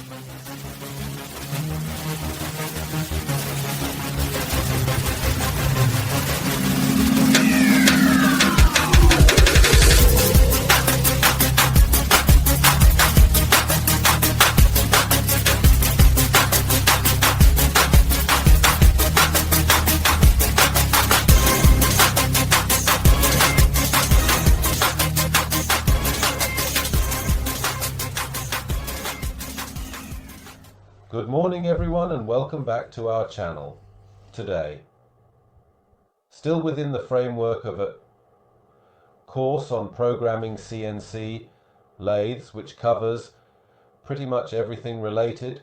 Good morning everyone, and welcome back to our channel. Today, still within the framework of a course on programming CNC lathes, which covers pretty much everything related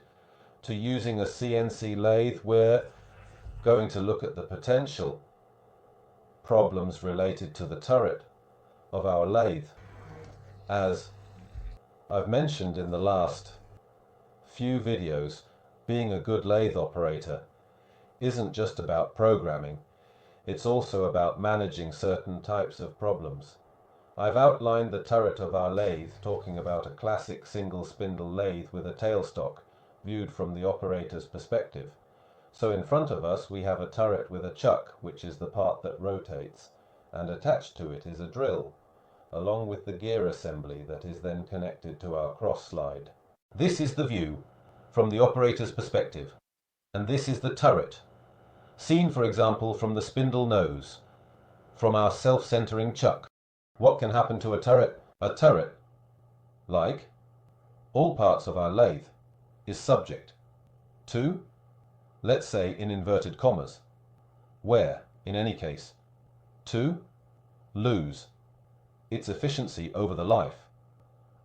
to using a CNC lathe, we're going to look at the potential problems related to the turret of our lathe. As I've mentioned in the last few videos, being a good lathe operator isn't just about programming, it's also about managing certain types of problems. I've outlined the turret of our lathe, talking about a classic single spindle lathe with a tailstock viewed from the operator's perspective. So in front of us we have a turret with a chuck, which is the part that rotates, and attached to it is a drill, along with the gear assembly that is then connected to our cross slide. This is the view from the operator's perspective, and this is the turret, seen for example from the spindle nose, from our self-centering chuck. What can happen to a turret? A turret, like all parts of our lathe, is subject to, let's say in inverted commas, where, in any case, to lose its efficiency over the life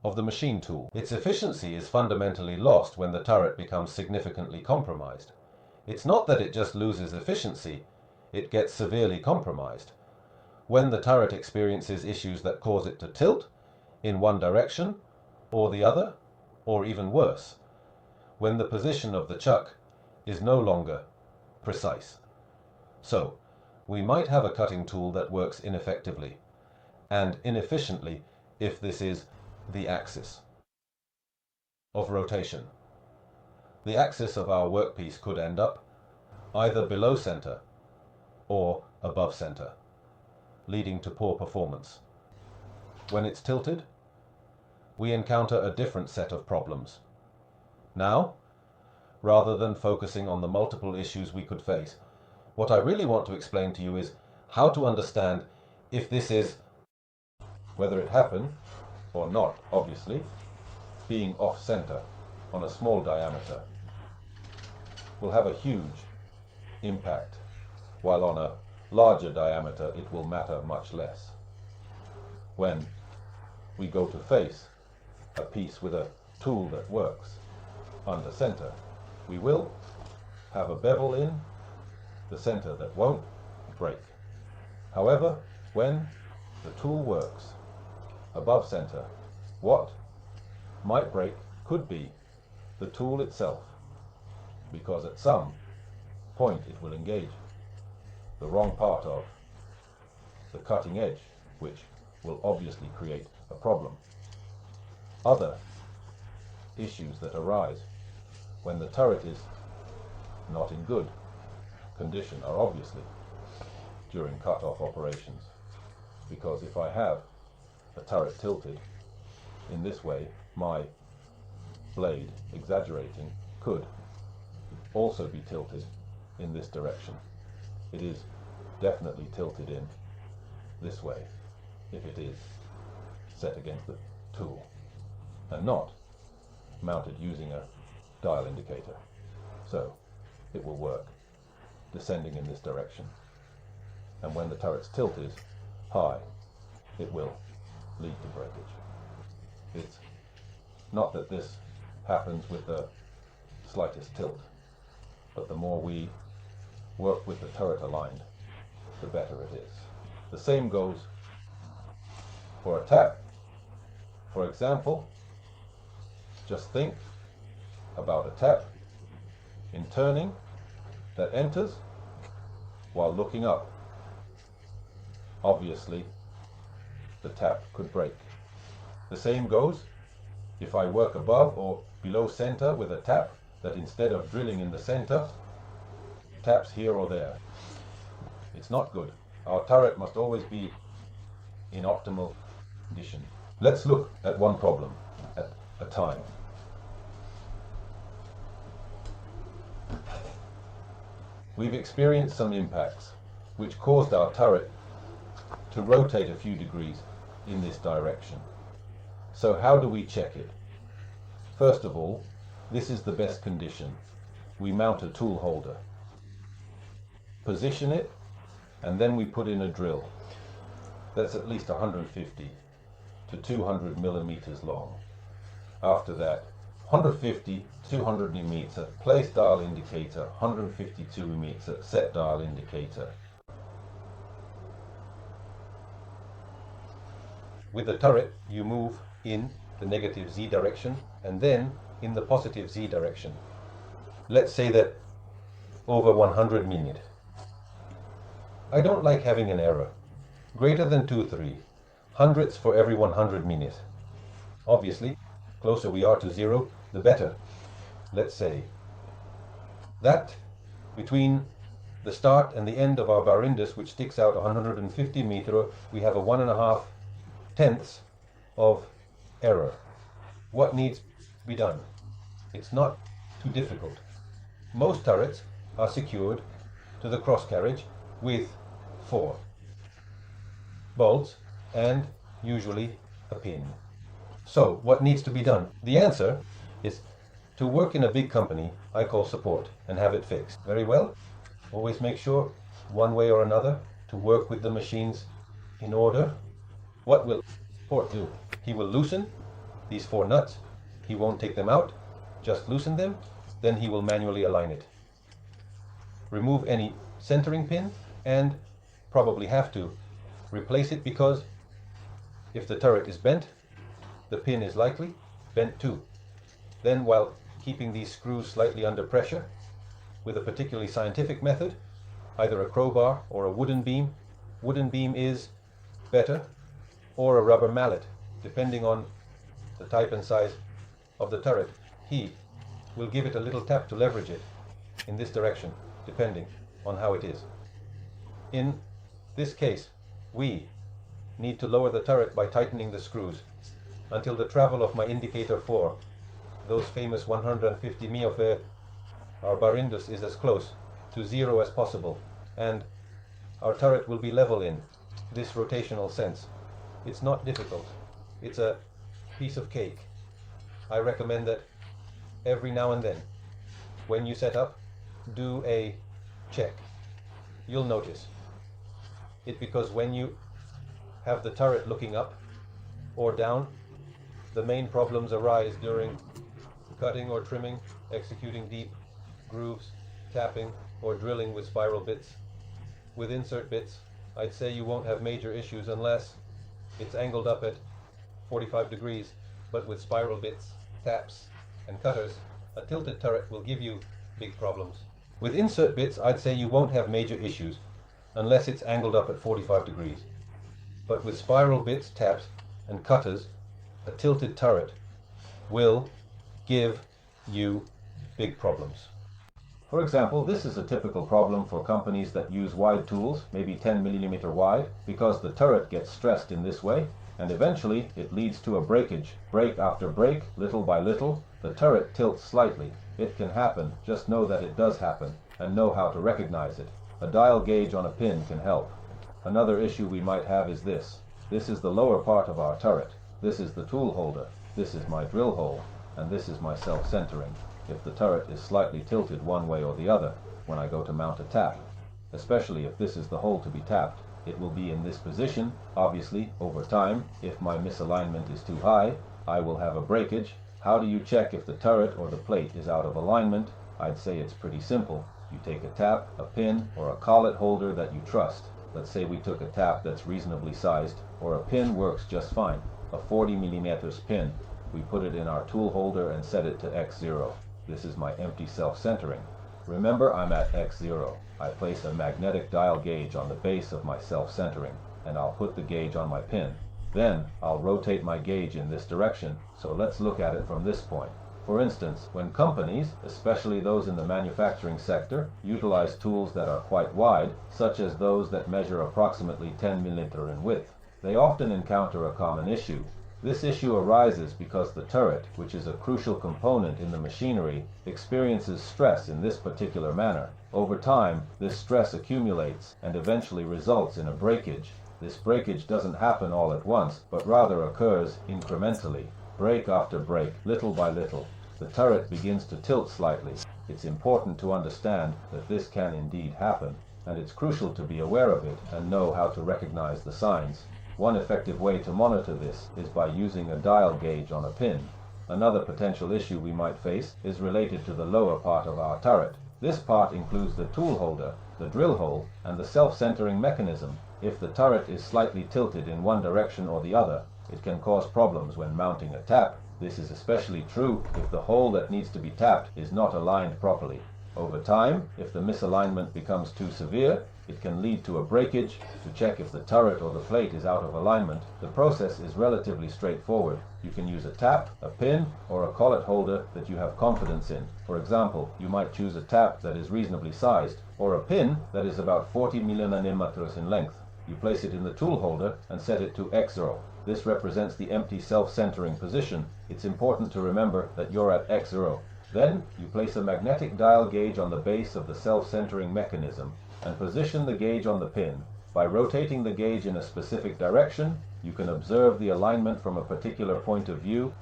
of the machine tool. Its efficiency is fundamentally lost when the turret becomes significantly compromised. It's not that it just loses efficiency, it gets severely compromised. When the turret experiences issues that cause it to tilt in one direction or the other, or even worse, when the position of the chuck is no longer precise. So, we might have a cutting tool that works ineffectively and inefficiently if this is the axis of rotation. The axis of our workpiece could end up either below center or above center, leading to poor performance. When it's tilted, we encounter a different set of problems. Now, rather than focusing on the multiple issues we could face, what I really want to explain to you is how to understand if this is, whether it happened or not, obviously, being off-center on a small diameter will have a huge impact, while on a larger diameter it will matter much less. When we go to face a piece with a tool that works under center, we will have a bevel in the center that won't break. However, when the tool works above center, what might break could be the tool itself, because at some point it will engage the wrong part of the cutting edge, which will obviously create a problem. Other issues that arise when the turret is not in good condition are obviously during cut-off operations, because if I have a turret tilted in this way, my blade, exaggerating, could also be tilted in this direction. It is definitely tilted in this way if it is set against the tool and not mounted using a dial indicator. So it will work descending in this direction, and when the turret's tilt is high, it will lead to breakage. It's not that this happens with the slightest tilt, but the more we work with the turret aligned, the better it is. The same goes for a tap. For example, just think about a tap in turning that enters while looking up. Obviously, the tap could break. The same goes If I work above or below center with a tap that instead of drilling in the center, taps here or there, it's not good. Our turret must always be in optimal condition. Let's look at one problem at a time. We've experienced some impacts which caused our turret to rotate a few degrees in this direction. So how do we check it? First of all, this is the best condition. We mount a tool holder, position it, and then we put in a drill that's at least 150 to 200 millimeters long. After that, 150, 200 millimeter place dial indicator, 152 millimeter set dial indicator. With the turret, you move in the negative Z direction and then in the positive Z direction. Let's say that over 100 minutes. I don't like having an error. Greater than 2, 3. Hundredths for every 100 minutes. Obviously, closer we are to 0, the better. Let's say that between the start and the end of our barindus, which sticks out 150 meter, we have a 1.5 tenths of error. What needs to be done? It's not too difficult. Most turrets are secured to the cross carriage with 4 bolts and usually a pin. So what needs to be done? The answer is to work in a big company I call support and have it fixed. Very well. Always make sure, one way or another, to work with the machines in order. What will support do? He will loosen these 4 nuts. He won't take them out, just loosen them. Then he will manually align it. Remove any centering pin and probably have to replace it, because if the turret is bent, the pin is likely bent too. Then, while keeping these screws slightly under pressure with a particularly scientific method, either a crowbar or a wooden beam is better, or a rubber mallet, depending on the type and size of the turret. He will give it a little tap to leverage it in this direction, depending on how it is. In this case, we need to lower the turret by tightening the screws until the travel of my indicator 4, those famous 150 miofe, our barindus, is as close to 0 as possible, and our turret will be level in this rotational sense. It's not difficult. It's a piece of cake. I recommend that every now and then, when you set up, do a check. You'll notice it, because when you have the turret looking up or down, the main problems arise during cutting or trimming, executing deep grooves, tapping, or drilling with spiral bits. With insert bits, I'd say you won't have major issues unless it's angled up at 45 degrees, but with spiral bits, taps, and cutters, a tilted turret will give you big problems. With insert bits, I'd say you won't have major issues unless it's angled up at 45 degrees. But with spiral bits, taps, and cutters, a tilted turret will give you big problems. For example, this is a typical problem for companies that use wide tools, maybe 10 millimeter wide, because the turret gets stressed in this way, and eventually it leads to a breakage. Break after break, little by little, the turret tilts slightly. It can happen, just know that it does happen, and know how to recognize it. A dial gauge on a pin can help. Another issue we might have is this. This is the lower part of our turret. This is the tool holder. This is my drill hole, and this is my self-centering. If the turret is slightly tilted one way or the other when I go to mount a tap, especially if this is the hole to be tapped, it will be in this position. Obviously, over time, if my misalignment is too high, I will have a breakage. How do you check if the turret or the plate is out of alignment? I'd say it's pretty simple. You take a tap, a pin, or a collet holder that you trust. Let's say we took a tap that's reasonably sized, or a pin works just fine. A 40 millimeters pin. We put it in our tool holder and set it to X0. This is my empty self-centering. Remember, I'm at X0. I place a magnetic dial gauge on the base of my self-centering, and I'll put the gauge on my pin. Then I'll rotate my gauge in this direction, so let's look at it from this point. For instance, when companies, especially those in the manufacturing sector, utilize tools that are quite wide, such as those that measure approximately 10 mm in width, they often encounter a common issue. This issue arises because the turret, which is a crucial component in the machinery, experiences stress in this particular manner. Over time, this stress accumulates and eventually results in a breakage. This breakage doesn't happen all at once, but rather occurs incrementally, break after break, little by little. The turret begins to tilt slightly. It's important to understand that this can indeed happen, and it's crucial to be aware of it and know how to recognize the signs. One effective way to monitor this is by using a dial gauge on a pin. Another potential issue we might face is related to the lower part of our turret. This part includes the tool holder, the drill hole, and the self-centering mechanism. If the turret is slightly tilted in one direction or the other, it can cause problems when mounting a tap. This is especially true if the hole that needs to be tapped is not aligned properly. Over time, if the misalignment becomes too severe, it can lead to a breakage. To check if the turret or the plate is out of alignment, the process is relatively straightforward. You can use a tap, a pin, or a collet holder that you have confidence in. For example, you might choose a tap that is reasonably sized, or a pin that is about 40 mm in length. You place it in the tool holder and set it to X0. This represents the empty self-centering position. It's important to remember that you're at X0. Then, you place a magnetic dial gauge on the base of the self-centering mechanism and position the gauge on the pin. By rotating the gauge in a specific direction, you can observe the alignment from a particular point of view.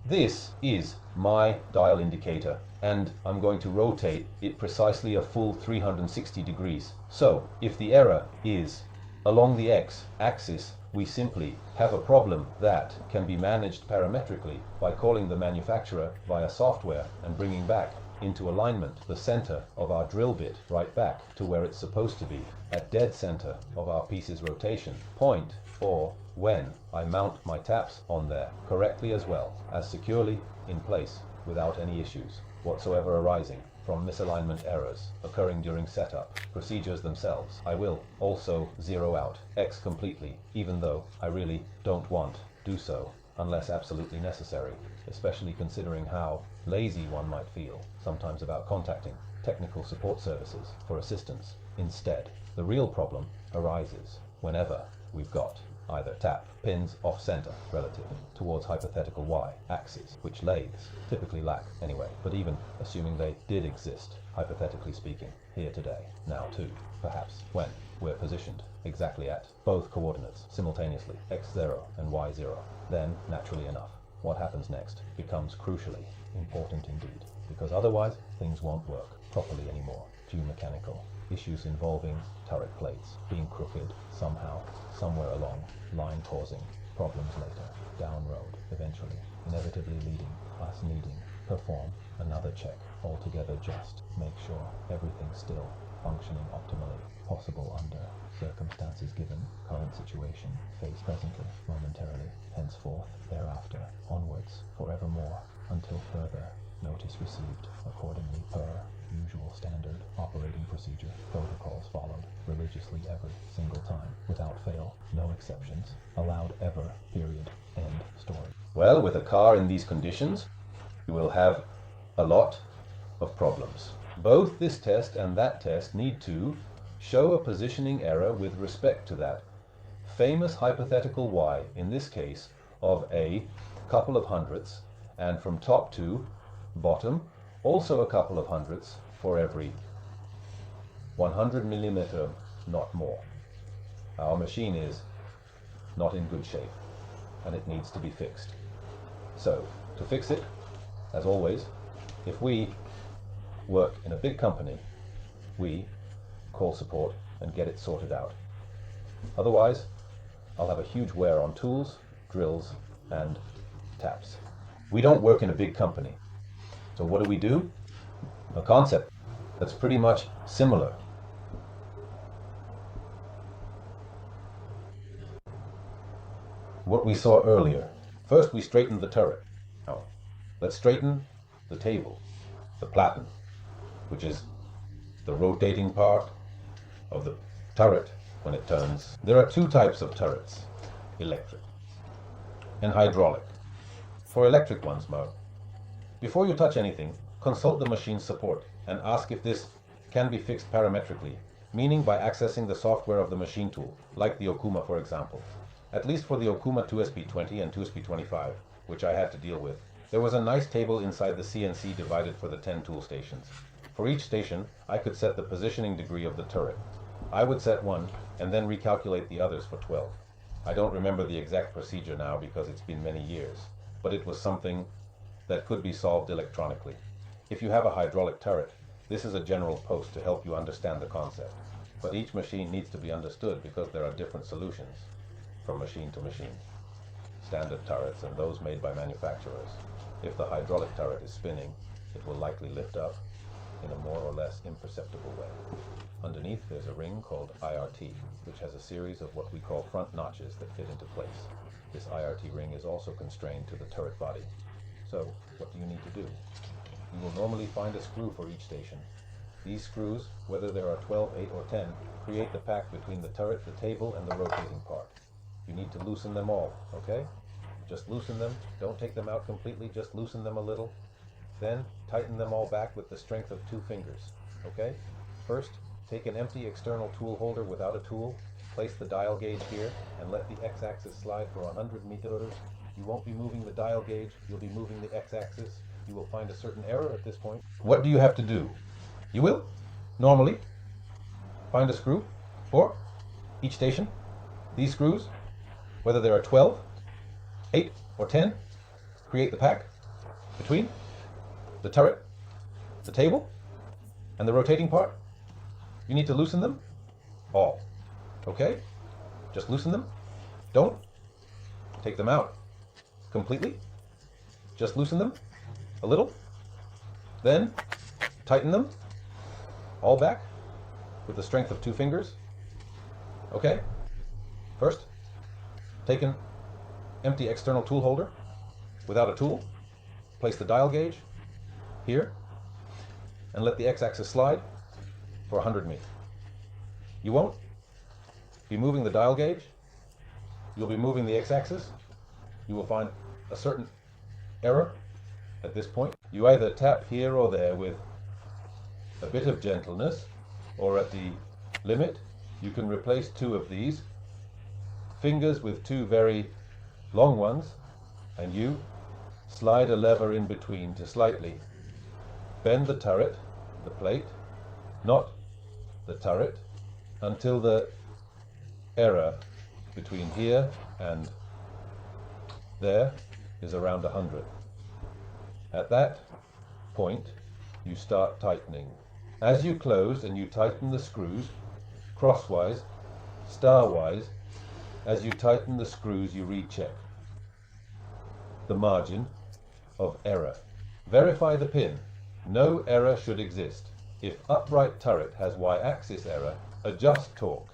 This is my dial indicator, and I'm going to rotate it precisely a full 360 degrees. So, if the error is along the X-axis, we simply have a problem that can be managed parametrically by calling the manufacturer via software and bringing back into alignment the center of our drill bit right back to where it's supposed to be, at dead center of our piece's rotation point, or when I mount my taps on there correctly as well as securely in place without any issues whatsoever arising from misalignment errors occurring during setup. Procedures themselves, I will also zero out X completely, even though I really don't want to do so unless absolutely necessary, especially considering how lazy one might feel sometimes about contacting technical support services for assistance. Instead, the real problem arises whenever we've got either tap pins off center relative towards hypothetical Y axis, which lathes typically lack anyway, but even assuming they did exist, hypothetically speaking, here today, now too, perhaps when we're positioned exactly at both coordinates simultaneously, X0 and Y0, then naturally enough, what happens next becomes crucially important indeed, because otherwise things won't work properly anymore due mechanical issues involving turret plates being crooked somehow, somewhere along line, causing problems later down road, eventually inevitably leading us needing perform another check altogether just to make sure everything's still functioning optimally possible under circumstances given current situation faced presently, momentarily, henceforth, thereafter, onwards, forevermore, until further notice received, accordingly per usual standard operating procedure, protocols followed religiously every single time, without fail, no exceptions, allowed ever, period, end story. Well, with a car in these conditions, you will have a lot of problems. Both this test and that test need to show a positioning error with respect to that famous hypothetical Y, in this case, of a couple of hundredths, and from top to bottom, also a couple of hundredths for every 100 millimeter, not more. Our machine is not in good shape, and it needs to be fixed. So, to fix it, as always, if we work in a big company, we call support and get it sorted out. Otherwise, I'll have a huge wear on tools, drills, and taps. We don't work in a big company. So what do? A concept that's pretty much similar. What we saw earlier. First we straightened the turret. Now, let's straighten the table, the platen, which is the rotating part of the turret when it turns. There are two types of turrets. electric, and hydraulic. For electric ones, before you touch anything, consult the machine's support and ask if this can be fixed parametrically, meaning by accessing the software of the machine tool, like the Okuma for example. At least for the Okuma 2SP20 and 2SP25, which I had to deal with, there was a nice table inside the CNC divided for the 10 tool stations. For each station, I could set the positioning degree of the turret. I would set one and then recalculate the others for 12. I don't remember the exact procedure now because it's been many years, but it was something that could be solved electronically. If you have a hydraulic turret, this is a general post to help you understand the concept. But each machine needs to be understood because there are different solutions from machine to machine. Standard turrets and those made by manufacturers. If the hydraulic turret is spinning, it will likely lift up in a more or less imperceptible way. Underneath there's a ring called IRT, which has a series of what we call front notches that fit into place. This IRT ring is also constrained to the turret body. So, what do you need to do? You will normally find a screw for each station. These screws, whether there are 12, 8, or 10, create the pack between the turret, the table, and the rotating part. You need to loosen them all, okay? Just loosen them. Don't take them out completely, just loosen them a little. Then, tighten them all back with the strength of 2 fingers, okay? First, take an empty external tool holder without a tool, place the dial gauge here, and let the x-axis slide for 100 meters. You won't be moving the dial gauge, you'll be moving the x-axis. You will find a certain error at this point. What do you have to do? You will, normally, find a screw for each station. These screws, whether there are 12, 8, or 10, create the pack between the turret, the table, and the rotating part. You need to loosen them all, okay? Just loosen them. Don't take them out completely. Just loosen them a little. Then tighten them all back with the strength of 2 fingers. Okay? First, take an empty external tool holder without a tool. Place the dial gauge here and let the x-axis slide for 100 meters. You won't be moving the dial gauge. You'll be moving the x-axis. You will find a certain error at this point. You either tap here or there with a bit of gentleness, or at the limit, you can replace 2 of these fingers with 2 very long ones, and you slide a lever in between to slightly bend the turret, the plate, not the turret, until the error between here and there is around 100. At that point, you start tightening. As you close and you tighten the screws, crosswise, starwise, as you tighten the screws, you recheck the margin of error. Verify the pin. No error should exist. If upright turret has y-axis error, adjust torque.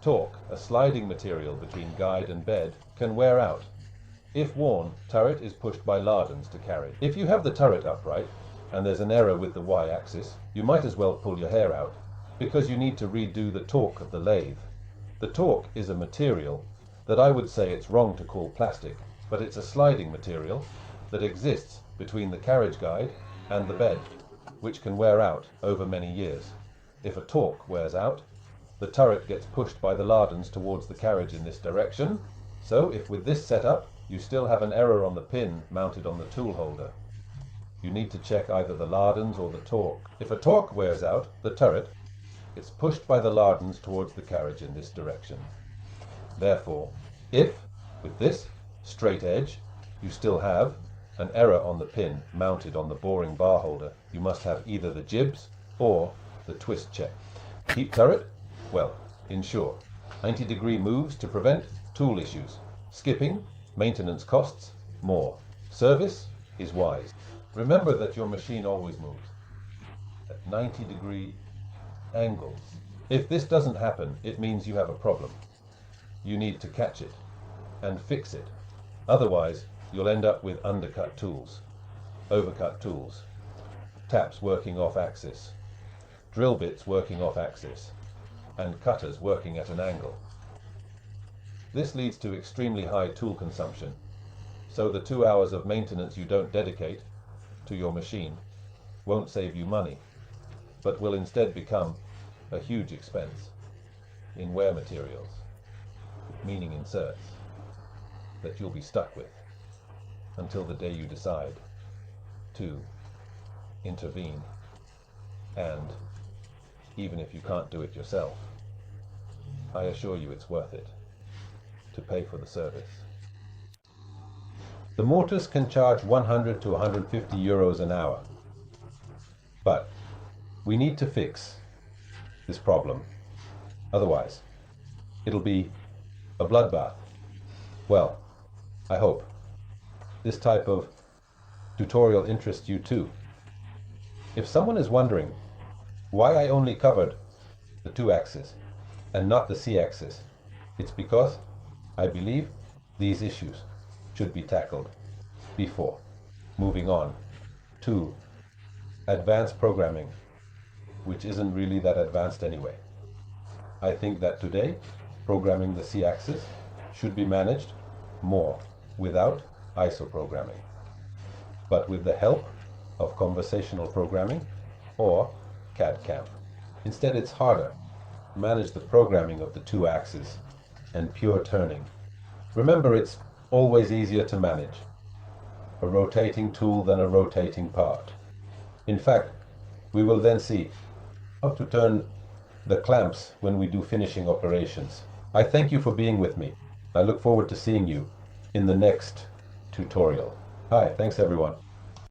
Torque, a sliding material between guide and bed, can wear out. If worn, turret is pushed by lardons to carry. If you have the turret upright, and there's an error with the y-axis, you might as well pull your hair out, because you need to redo the torque of the lathe. The torque is a material that I would say it's wrong to call plastic, but it's a sliding material that exists between the carriage guide and the bed, which can wear out over many years. If a torque wears out, the turret gets pushed by the lardons towards the carriage in this direction. So if with this setup you still have an error on the pin mounted on the tool holder, you need to check either the lardons or the torque. If a torque wears out, the turret gets pushed by the lardons towards the carriage in this direction. Therefore, if with this straight edge you still have an error on the pin mounted on the boring bar holder, you must have either the jibs or the twist check. Keep turret? Well, ensure 90-degree moves to prevent tool issues. Skipping, maintenance costs more. Service is wise. Remember that your machine always moves at 90-degree angles. If this doesn't happen, it means you have a problem. You need to catch it and fix it. Otherwise, you'll end up with undercut tools, overcut tools, taps working off axis, drill bits working off axis, and cutters working at an angle. This leads to extremely high tool consumption, so the 2 hours of maintenance you don't dedicate to your machine won't save you money, but will instead become a huge expense in wear materials, meaning inserts, that you'll be stuck with until the day you decide to intervene. And even if you can't do it yourself, I assure you it's worth it to pay for the service. The mortars can charge 100 to 150 euros an hour, but we need to fix this problem. Otherwise, it'll be a bloodbath. Well, I hope this type of tutorial interests you too. If someone is wondering why I only covered the 2-axis and not the C-axis, it's because I believe these issues should be tackled before moving on to advanced programming, which isn't really that advanced anyway. I think that today, programming the C-axis should be managed more without ISO programming, but with the help of conversational programming or CAD/CAM. Instead, it's harder to manage the programming of the 2 axes and pure turning. Remember, it's always easier to manage a rotating tool than a rotating part. In fact, we will then see how to turn the clamps when we do finishing operations. I thank you for being with me. I look forward to seeing you in the next tutorial. Hi, thanks everyone.